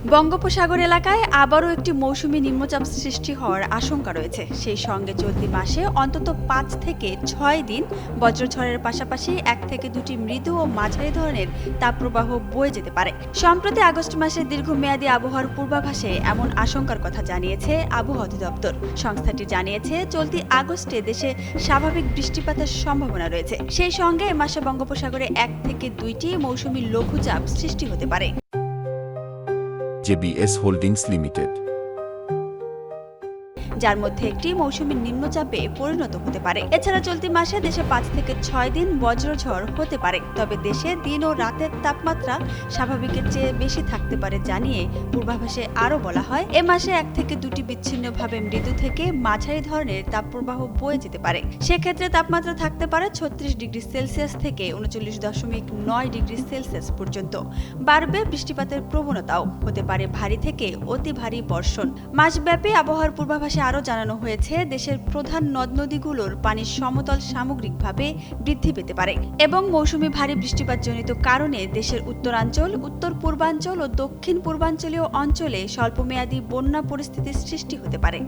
বঙ্গোপসাগর এলাকায় আবারও একটি মৌসুমী নিম্নচাপ সৃষ্টি হওয়ার আশঙ্কা রয়েছে। সেই সঙ্গে চলতি মাসে অন্তত ৫ থেকে ৬ দিন বজ্রঝড়ের পাশাপাশি ১ থেকে ২টি মৃদু ও মাঝারি ধরনের তাপপ্রবাহ বয়ে যেতে পারে। সম্প্রতি আগস্ট মাসের দীর্ঘমেয়াদী আবহাওয়ার পূর্বাভাসে এমন আশঙ্কার কথা জানিয়েছে আবহাওয়া অধিদপ্তর। সংস্থাটি জানিয়েছে, চলতি আগস্টে দেশে স্বাভাবিক বৃষ্টিপাতের সম্ভাবনা রয়েছে। সেই সঙ্গে এ মাসে বঙ্গোপসাগরে ১ থেকে ২টি মৌসুমী লঘুচাপ সৃষ্টি হতে পারে। জেবিএস হোল্ডিংস লিমিটেড, যার মধ্যে একটি মৌসুমী নিম্নচাপে পরিণত হতে পারে। এছাড়া চলতি মাসে দেশে ৫ থেকে ৬ দিন বজ্রঝড় হতে পারে। তবে দেশে দিন ও রাতের তাপমাত্রা স্বাভাবিকের চেয়ে বেশি থাকতে পারে জানিয়ে পূর্বাভাসে আরও বলা হয়, এ মাসে ১ থেকে ২টি বিচ্ছিন্নভাবে মৃদু থেকে মাঝারি ধরনের তাপপ্রবাহ বয়ে যেতে পারে। সেক্ষেত্রে তাপমাত্রা থাকতে পারে ৩৬ ডিগ্রি সেলসিয়াস থেকে ৩৯.৯ ডিগ্রি সেলসিয়াস পর্যন্ত। বাড়বে বৃষ্টিপাতের প্রবণতাও, হতে পারে ভারী থেকে অতি ভারী বর্ষণ। মাসব্যাপী আবহাওয়ার পূর্বাভাসে আরও জানানো হয়েছে, দেশের প্রধান নদ নদীগুলোর পানির সমতল সামগ্রিকভাবে বৃদ্ধি পেতে পারে এবং মৌসুমী ভারী বৃষ্টিপাতজনিত কারণে দেশের উত্তরাঞ্চল, উত্তর পূর্বাঞ্চল ও দক্ষিণ পূর্বাঞ্চলীয় অঞ্চলে স্বল্পমেয়াদী বন্যা পরিস্থিতির সৃষ্টি হতে পারে।